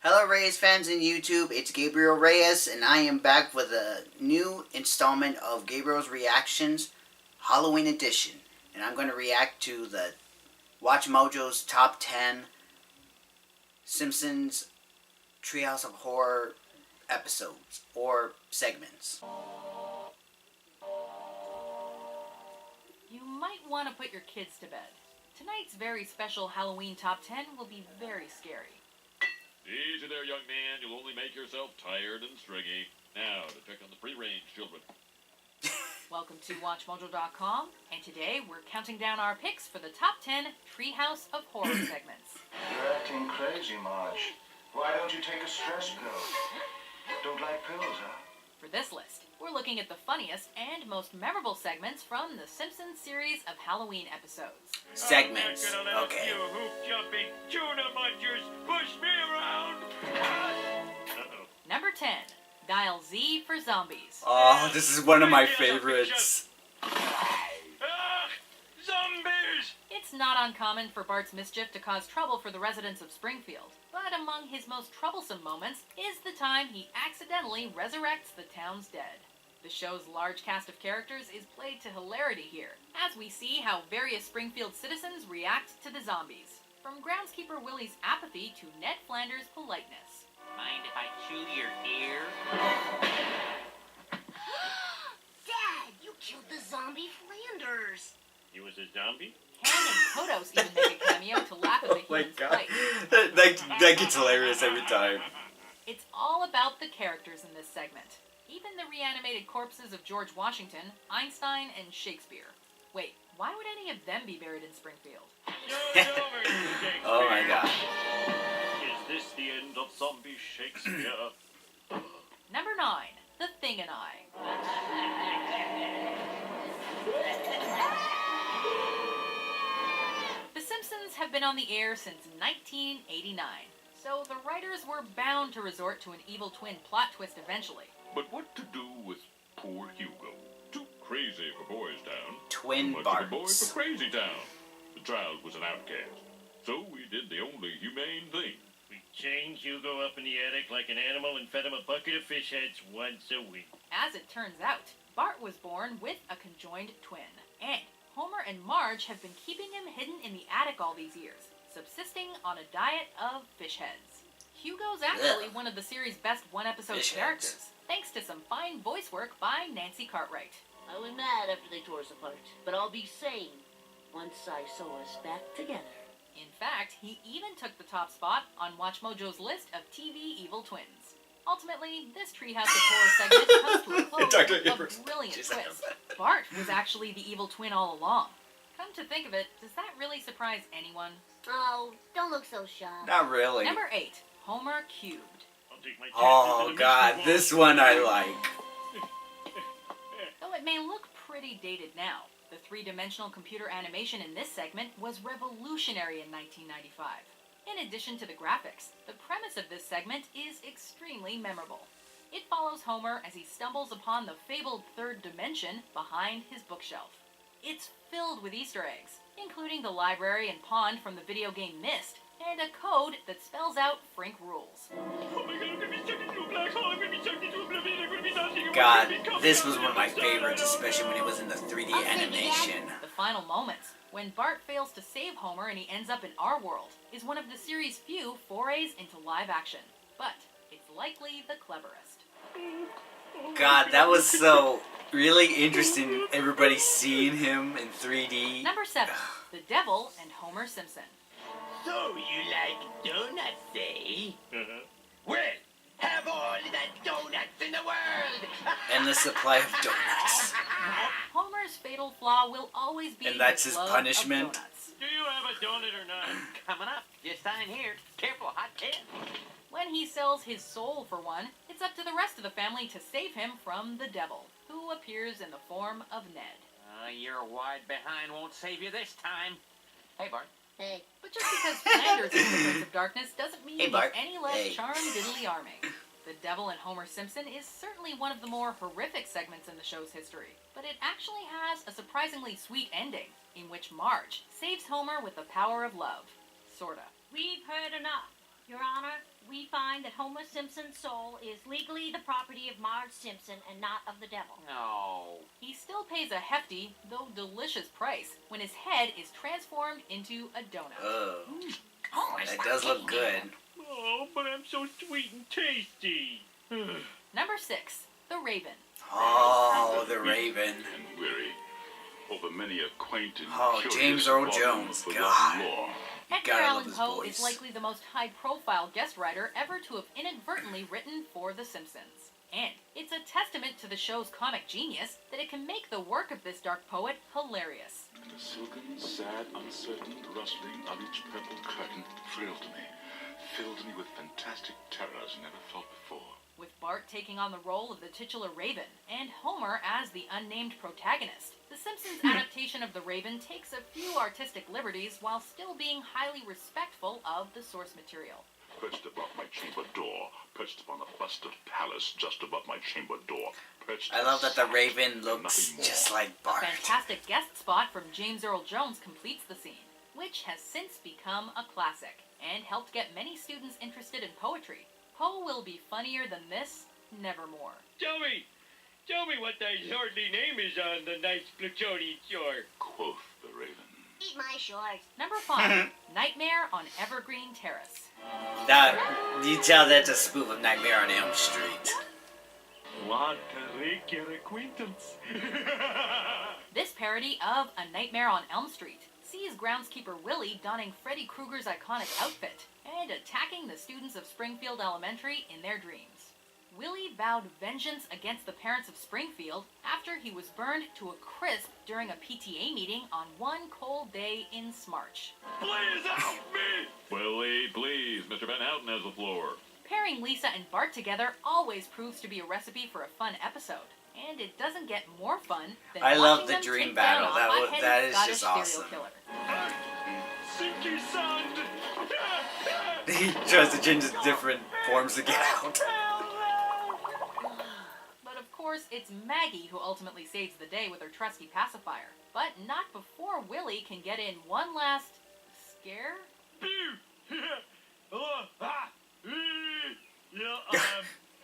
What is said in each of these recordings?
Hello Reyesfans in YouTube, it's Gabriel Reyes, and I am back with a new installment of Gabriel's Reactions, Halloween Edition. And I'm going to react to the Watchmojo's Top 10 Simpsons Treehouse of Horror Episodes, or segments. You might want to put your kids to bed. Tonight's very special Halloween Top 10 will be very scary. Easy there, young man. You'll only make yourself tired and stringy. Now, to check on the free-range children. Welcome to Watchmojo.com, and today we're counting down our picks for the top 10 Treehouse of Horror segments. You're acting crazy, Marge. Why don't you take a stress pill? Don't like pills, huh? For this list, we're looking at the funniest and most memorable segments from the Simpsons series of Halloween episodes. Segments, I'm not gonna let okay. you hoop-jumping tuna munchers push me around. Uh-oh. Number 10, Dial Z for Zombies. Oh, this is one of my favorites. Zombies! It's not uncommon for Bart's mischief to cause trouble for the residents of Springfield, but among his most troublesome moments is the time he accidentally resurrects the town's dead. The show's large cast of characters is played to hilarity here, as we see how various Springfield citizens react to the zombies. From groundskeeper Willie's apathy to Ned Flanders' politeness. Mind if I chew your ear? Dad, you killed the zombie Flanders. He was a zombie? Kane and Kodos even make a cameo to laugh at the Oh my human's god. plight. That gets hilarious every time. It's all about the characters in this segment. Even the reanimated corpses of George Washington, Einstein, and Shakespeare. Wait, why would any of them be buried in Springfield? Oh my god. Is this the end of zombie Shakespeare? Number 9, The Thing and I. The Simpsons have been on the air since 1989, so the writers were bound to resort to an evil twin plot twist eventually. But what to do with poor Hugo? Too crazy for Boys Town. Twin Much of a boy Barts. for Crazy Town. The child was an outcast. So we did the only humane thing. We chained Hugo up in the attic like an animal and fed him a bucket of fish heads once a week. As it turns out, Bart was born with a conjoined twin, and Homer and Marge have been keeping him hidden in the attic all these years, subsisting on a diet of fish heads. Hugo's actually one of the series' best one-episode Fish characters, heads. thanks to some fine voice work by Nancy Cartwright. I was mad after they tore us apart, but I'll be sane once I sew us back together. In fact, he even took the top spot on Watchmojo's list of TV evil twins. Ultimately, this Treehouse of Horror segment comes to a close with a brilliant twist. Bart was actually the evil twin all along. Come to think of it, does that really surprise anyone? Oh, don't look so shocked. Not really. Number 8, Homer Cubed. I'll take my chances Oh in the god, mystery this one I like. Though it may look pretty dated now, the three-dimensional computer animation in this segment was revolutionary in 1995. In addition to the graphics, the premise of this segment is extremely memorable. It follows Homer as he stumbles upon the fabled third dimension behind his bookshelf. It's filled with Easter eggs, including the library and pond from the video game Myst, and a code that spells out Frink rules. Oh my god, I'm gonna be sucked into a black hole. I'm gonna be sucked into oblivion. I'm gonna be nothing. God, this was one of my favorites, especially when it was in the 3D I'll save you, animation. The final moments, when Bart fails to save Homer and he ends up in our world, is one of the series' few forays into live action. But it's likely the cleverest. God, that was so really interesting. Everybody seeing him in 3D. Number 7, The Devil and Homer Simpson. So you like donuts, eh? Uh-huh. Well, have all the donuts in the world! Endless supply of donuts. Homer's fatal flaw will always be And that's his love of punishment? donuts. Do you have a donut or not? Coming up, just sign here. Careful, hot can. When he sells his soul for one, it's up to the rest of the family to save him from the devil, who appears in the form of Ned. Your wide behind won't save you this time. Hey, Bart. Hey, But just because Flanders is the Prince of Darkness doesn't mean Hey, Bart. he's any less Hey. charmed diddly arming. The Devil and Homer Simpson is certainly one of the more horrific segments in the show's history, but it actually has a surprisingly sweet ending, in which Marge saves Homer with the power of love. Sorta. We've heard enough. Your Honor, we find that Homer Simpson's soul is legally the property of Marge Simpson and not of the devil. No. He still pays a hefty, though delicious price when his head is transformed into a donut. Oh, that does look good. Oh, but I'm so sweet and tasty. Number 6. The Raven. Oh, the Raven. And weary, over many a quaint and Oh, curious James Earl problem Jones. of God. forgotten lore. Edgar Gotta love Allan his Poe voice. is likely the most high-profile guest writer ever to have inadvertently written for The Simpsons. And it's a testament to the show's comic genius that it can make the work of this dark poet hilarious. And the silken, sad, uncertain rustling of each purple curtain thrilled me, filled me with fantastic terrors never felt before. With Bart taking on the role of the titular Raven, and Homer as the unnamed protagonist, The Simpsons adaptation of the Raven takes a few artistic liberties while still being highly respectful of the source material. Perched above my chamber door, perched upon a busted palace just above my chamber door, perched... I love that the Raven and looks nothing more. just like A Bart. fantastic guest spot from James Earl Jones completes the scene, which has since become a classic, and helped get many students interested in poetry. Poe will be funnier than this, nevermore. Tell me what thy lordly name is on the nice plutonian shore. Quoth the Raven. Eat my shorts. Number 5. Nightmare on Evergreen Terrace. That, you tell that's a spoof of Nightmare on Elm Street. What a regular acquaintance. This parody of A Nightmare on Elm Street sees groundskeeper Willie donning Freddy Krueger's iconic outfit and attacking the students of Springfield Elementary in their dreams. Willie vowed vengeance against the parents of Springfield after he was burned to a crisp during a PTA meeting on one cold day in Smarch. Please help me! Willie, please. Mr. Van Houten has the floor. Pairing Lisa and Bart together always proves to be a recipe for a fun episode, and it doesn't get more fun than I love watching the them dream take down battle. a That hot-headed is Scottish just serial awesome. killer. Sinky sand! He tries to change his different forms to get out. But of course, it's Maggie who ultimately saves the day with her trusty pacifier. But not before Willie can get in one last scare? Hello?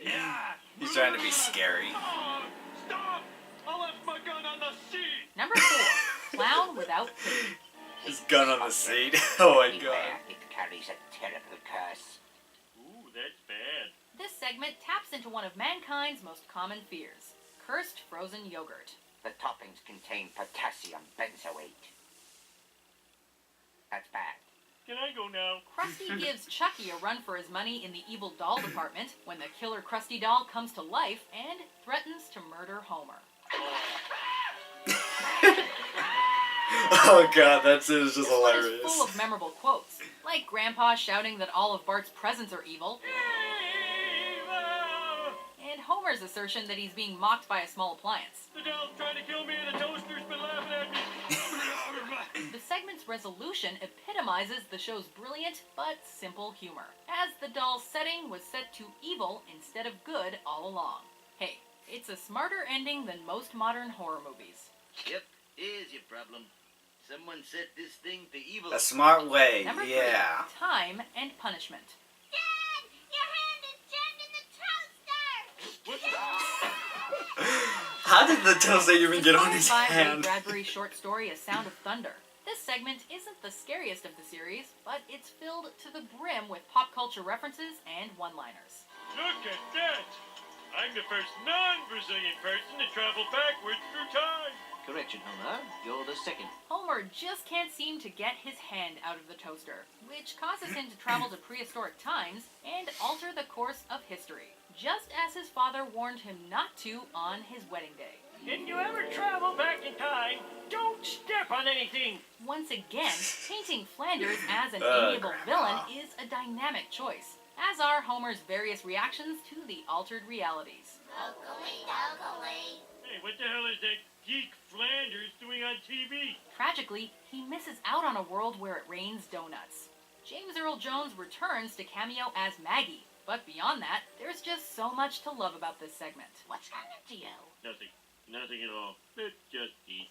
Yeah. He's trying to be scary. Stop! I left my gun on the seat! Number 4. Clown Without Pity. His gun on the seat. Oh my god. Beware, it carries a terrible curse. Ooh, that's bad. This segment taps into one of mankind's most common fears. Cursed frozen yogurt. The toppings contain potassium benzoate. That's bad. Can I go now? Krusty gives Chucky a run for his money in the evil doll department when the killer Krusty doll comes to life and threatens to murder Homer. Oh god, that's just This one is hilarious. full of memorable quotes, like Grandpa shouting that all of Bart's presents are evil, and Homer's assertion that he's being mocked by a small appliance. The doll's trying to kill me and the toaster's been laughing at me. The segment's resolution epitomizes the show's brilliant but simple humor, as the doll's setting was set to evil instead of good all along. Hey, it's a smarter ending than most modern horror movies. Yep, here's your problem. Someone set this thing to evil. A smart way, Number 3, yeah. Time and Punishment. Dad, your hand is jammed in the toaster. How did the toaster even get on his Inspired by Ray hand? Bradbury's short story A Sound of Thunder. This segment isn't the scariest of the series, but it's filled to the brim with pop culture references and one-liners. Look at that! I'm the first non-Brazilian person to travel backwards through time. Correction, Homer. You're the second. Homer just can't seem to get his hand out of the toaster, which causes him to travel to prehistoric times and alter the course of history, just as his father warned him not to on his wedding day. If you ever travel back in time, don't step on anything. Once again, painting Flanders as an Grandpa. amiable villain is a dynamic choice, as are Homer's various reactions to the altered realities. Hey, what the hell is that geek Flanders doing on TV? Tragically, he misses out on a world where it rains donuts. James Earl Jones returns to cameo as Maggie, But beyond that, there's just so much to love about this segment. What's happening to you? Nothing. Nothing at all. Let's just eat.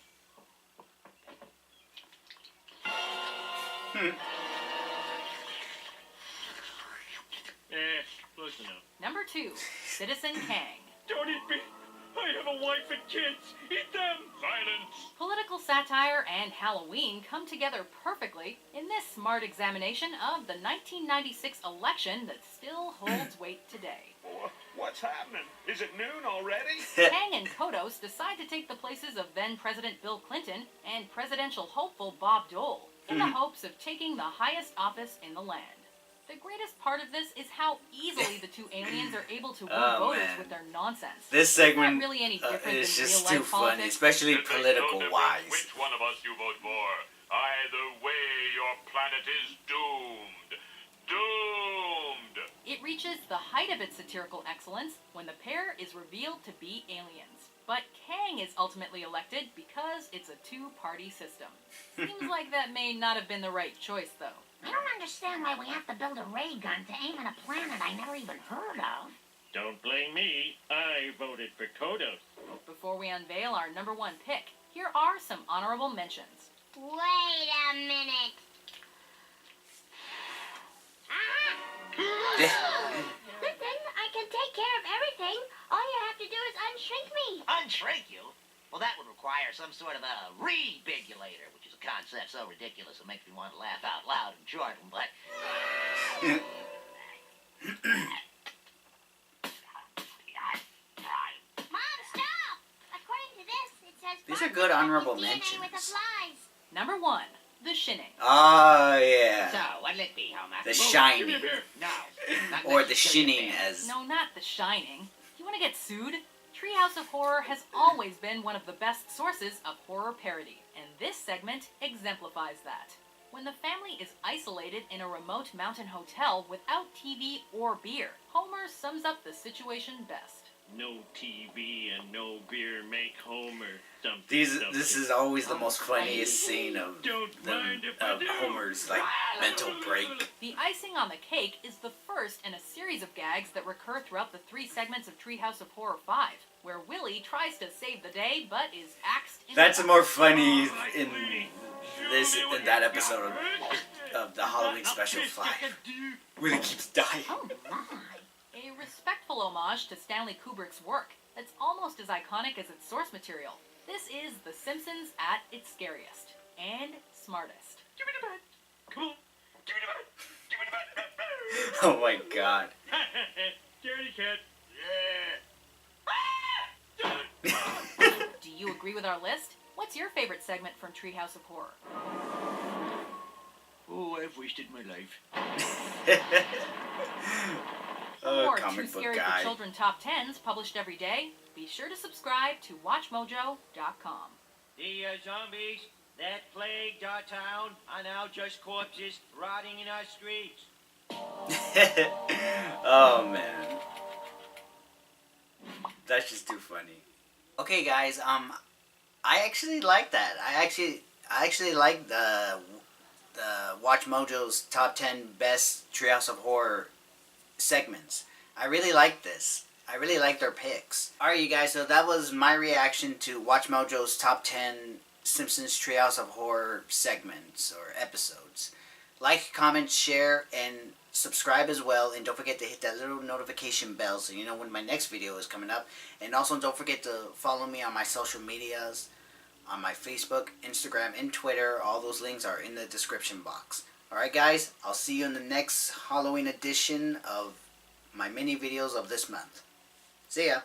Close enough. Number 2, Citizen Kang. Don't eat me! I have a wife and kids! Eat them! Silence! Political satire and Halloween come together perfectly in this smart examination of the 1996 election that still holds weight today. What's happening? Is it noon already? Kang and Kodos decide to take the places of then-President Bill Clinton and presidential hopeful Bob Dole in the hopes of taking the highest office in the land. The greatest part of this is how easily the two aliens are able to woo voters with their nonsense. This segment It's not really any different is than just real-life too funny, politics. especially It makes no political difference wise. Which one of us you vote for? Either way, your planet is doomed. Doomed! It reaches the height of its satirical excellence when the pair is revealed to be aliens. But Kang is ultimately elected because it's a two-party system. Seems like that may not have been the right choice, though. I don't understand why we have to build a ray gun to aim at a planet I never even heard of. Don't blame me. I voted for Kodos. Before we unveil our number 1 pick, here are some honorable mentions. Wait a minute. Listen, I can take care of everything. All you have to do is unshrink me. Unshrink you? Well, that would require some sort of a rebigulator, which is a concept so ridiculous it makes me want to laugh out loud and Jordan, but... Mom, stop! According to this, it says... These are good honorable DNA with the mentions. flies. Number 1, The Shining. Oh, yeah. So, what'll it be, Homer? The Shining. No. not Or unless The you show your Shining, face. as... No, not The Shining. You want to get sued? Treehouse of Horror has always been one of the best sources of horror parody, and this segment exemplifies that. When the family is isolated in a remote mountain hotel without TV or beer, Homer sums up the situation best. No TV and no beer make Homer something. This is always the most funniest scene of Don't mind if I of do. Homer's like mental break. The icing on the cake is the first in a series of gags that recur throughout the 3 segments of Treehouse of Horror 5, where Willie tries to save the day but is axed in That's the more funny in that episode of the Halloween special 5. Willie keeps dying. Oh, my. A respectful homage to Stanley Kubrick's work that's almost as iconic as its source material. This is The Simpsons at its scariest and smartest. Give me the bat. Come on. Give me the bat. Give me the bat. Oh my god. Dirty cat. Do you agree with our list? What's your favorite segment from Treehouse of Horror? Oh, I've wasted my life. For Oh, more comic Too book Scary guy. for Children top 10s published every day, be sure to subscribe to Watchmojo.com. The zombies that plagued our town are now just corpses rotting in our streets. Oh man. That's just too funny. Okay guys, I actually like that. I actually like the Watchmojo's top 10 best Treehouse of Horror segments. I really like this. I really like their picks. Alright you guys, so that was my reaction to Watchmojo's top 10 Simpsons Treehouse of Horror segments or episodes. Like, comment, share, and subscribe as well. And don't forget to hit that little notification bell so you know when my next video is coming up. And also don't forget to follow me on my social medias, on my Facebook, Instagram, and Twitter. All those links are in the description box. Alright guys, I'll see you in the next Halloween edition of my mini videos of this month. See ya!